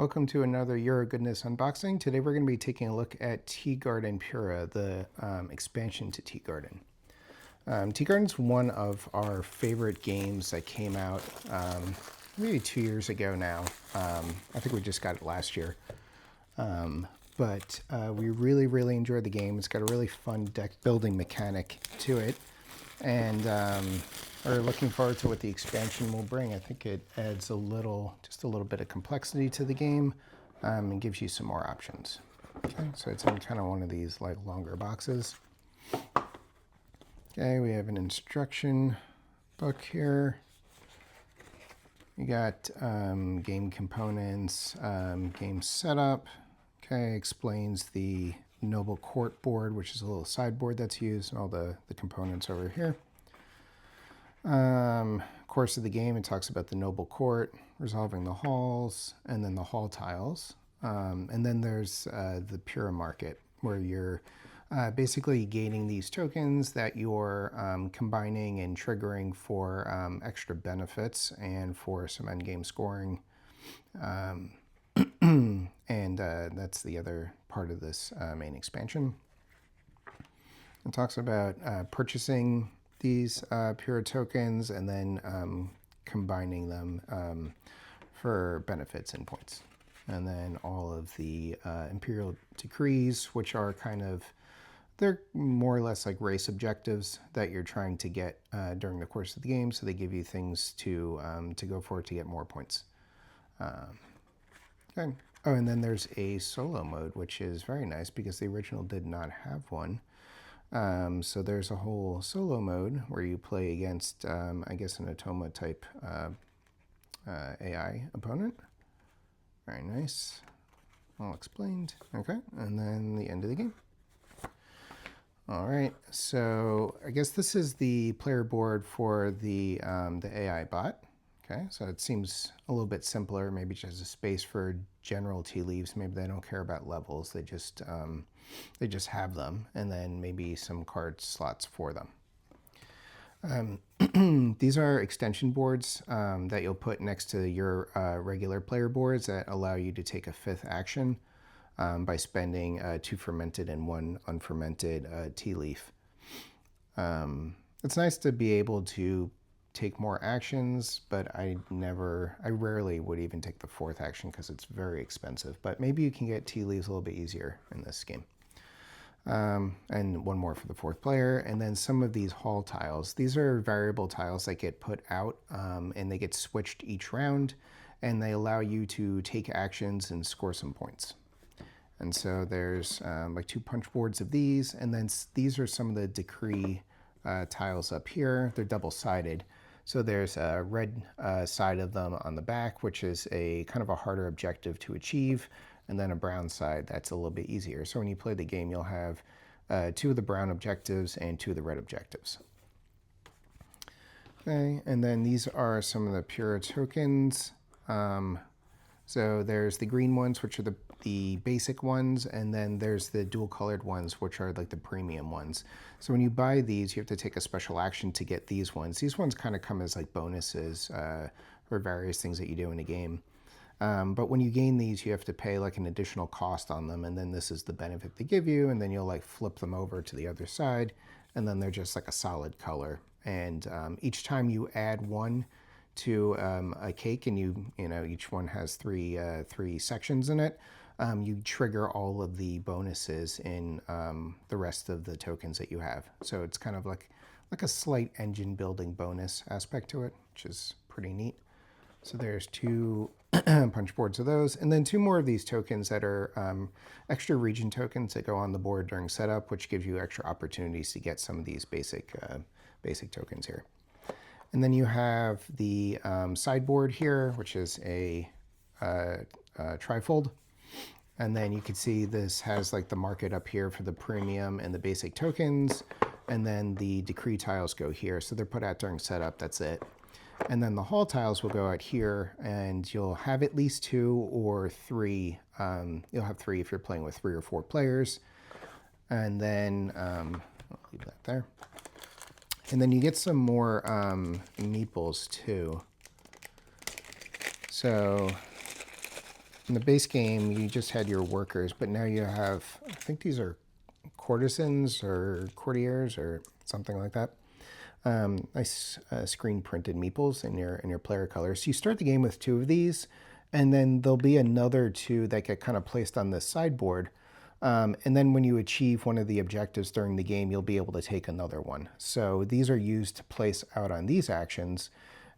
Welcome to another Euro Goodness unboxing. Today we're going to be taking a look at Tea Garden Puerh, the expansion to Tea Garden. Tea Garden's one of our favorite games that came out maybe 2 years ago now. I think we just got it last year. But we really enjoyed the game. It's got a really fun deck building mechanic to it. And we're looking forward to what the expansion will bring. I think it adds just a little bit of complexity to the game and gives you some more options. Okay, so it's in kind of one of these like longer boxes. Okay, we have an instruction book here. You got game components, game setup. Okay, explains the Noble Court board, which is a little sideboard that's used, and all the components over here. Course of the game, it talks about the Noble Court, resolving the halls, and then the hall tiles. And then there's the Puerh market, where you're basically gaining these tokens that you're combining and triggering for extra benefits and for some endgame scoring. And that's the other part of this main expansion. It talks about purchasing these Puerh tokens and then combining them for benefits and points. And then all of the Imperial decrees, which are they're more or less like race objectives that you're trying to get during the course of the game. So they give you things to go for to get more points. Okay. Oh, and then there's a solo mode, which is very nice because the original did not have one. So there's a whole solo mode where you play against, I guess, an Otoma type AI opponent. Very nice. All explained. Okay, and then the end of the game. All right, so I guess this is the player board for the AI bot. Okay, so it seems a little bit simpler. Maybe just a space for general tea leaves. Maybe they don't care about levels. They just have them, and then maybe some card slots for them. These are extension boards that you'll put next to your regular player boards that allow you to take a fifth action by spending 2 fermented and 1 unfermented tea leaf. It's nice to be able to take more actions, but I rarely would even take the 4th action because it's very expensive. But maybe you can get tea leaves a little bit easier in this game. And 1 more for the 4th player. And then some of these hall tiles. These are variable tiles that get put out and they get switched each round, and they allow you to take actions and score some points. And so there's like 2 punch boards of these, and then these are some of the decree tiles up here. They're double-sided. So there's a red side of them on the back, which is a kind of a harder objective to achieve, and then a brown side that's a little bit easier. So when you play the game, you'll have 2 of the brown objectives and 2 of the red objectives. Okay, and then these are some of the Puerh tokens. So there's the green ones, which are the basic ones, and then there's the dual colored ones, which are like the premium ones. So when you buy these, you have to take a special action to get these ones. These ones kind of come as like bonuses for various things that you do in a game. But when you gain these, you have to pay like an additional cost on them, and then this is the benefit they give you, and then you'll like flip them over to the other side, and then they're just like a solid color. And each time you add 1 to a cake, and you know each one has 3 sections in it, you trigger all of the bonuses in the rest of the tokens that you have. So it's kind of like a slight engine building bonus aspect to it, which is pretty neat. So there's 2 punch boards of those, and then 2 more of these tokens that are extra region tokens that go on the board during setup, which gives you extra opportunities to get some of these basic tokens here. And then you have the sideboard here, which is a trifold. And then you can see this has like the market up here for the premium and the basic tokens. And then the decree tiles go here. So they're put out during setup, that's it. And then the hall tiles will go out here, and you'll have at least 2 or 3. You'll have 3 if you're playing with 3 or 4 players. And then, I'll leave that there. And then you get some more meeples too. So In the base game, you just had your workers, but now you have, I think these are courtesans or courtiers or something like that. Nice screen printed meeples in your player colors. So you start the game with 2 of these, and then there'll be another 2 that get kind of placed on the sideboard. And then when you achieve one of the objectives during the game, you'll be able to take another one. So these are used to place out on these actions,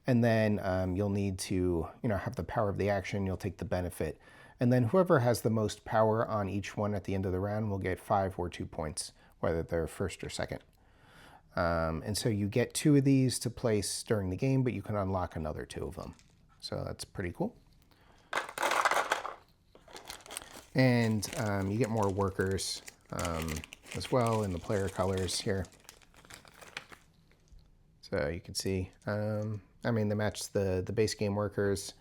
and then you'll need to have the power of the action. You'll take the benefit, and then whoever has the most power on each one at the end of the round will get 5 or 2 points, whether they're first or second. And so you get 2 of these to place during the game, but you can unlock another 2 of them. So that's pretty cool. And you get more workers as well in the player colors here. So you can see, I mean, they match the base game workers.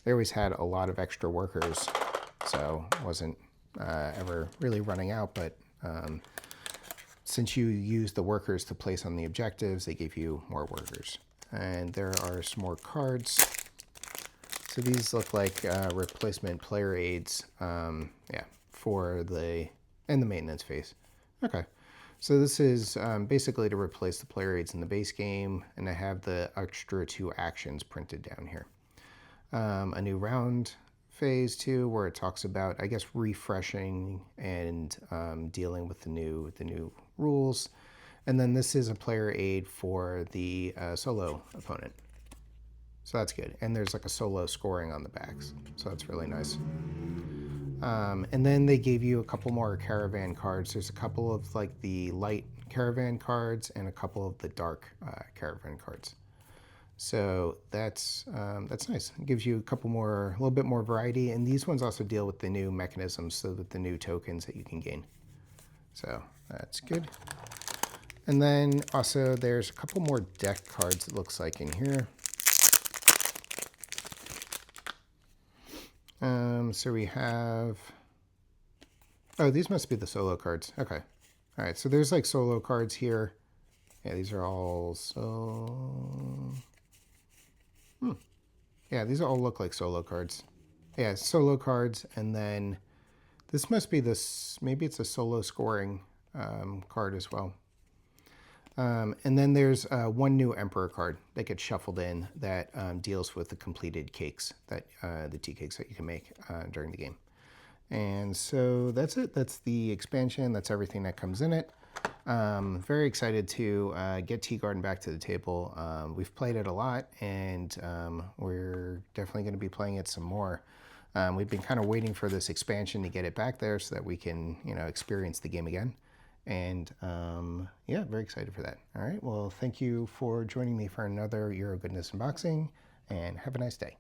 They always had a lot of extra workers, so it wasn't ever really running out, but since you use the workers to place on the objectives, they give you more workers. And there are some more cards. So these look like replacement player aids, yeah, for the maintenance phase. Okay, so this is basically to replace the player aids in the base game, and I have the extra 2 actions printed down here. A new round phase 2, where it talks about, I guess, refreshing and dealing with the new rules. And then this is a player aid for the solo opponent. So that's good. And there's like a solo scoring on the backs. So that's really nice. And then they gave you a couple more caravan cards. There's a couple of like the light caravan cards and a couple of the dark caravan cards. So that's nice. It gives you a little bit more variety. And these ones also deal with the new mechanisms, so with the new tokens that you can gain. So that's good. And then also there's a couple more deck cards, it looks like, in here. So we have, oh, these must be the solo cards. Okay. All right, so there's like solo cards here. Yeah, these are all yeah, these all look like solo cards. Yeah, solo cards, and then this must be maybe it's a solo scoring card as well. And then there's one new Emperor card that gets shuffled in that deals with the completed cakes, the tea cakes that you can make during the game. And so that's it. That's the expansion. That's everything that comes in it. Very excited to get Tea Garden back to the table. We've played it a lot, and we're definitely going to be playing it some more. We've been kind of waiting for this expansion to get it back there so that we can, experience the game again. And yeah, very excited for that. All right, well, thank you for joining me for another Euro Goodness unboxing, and have a nice day.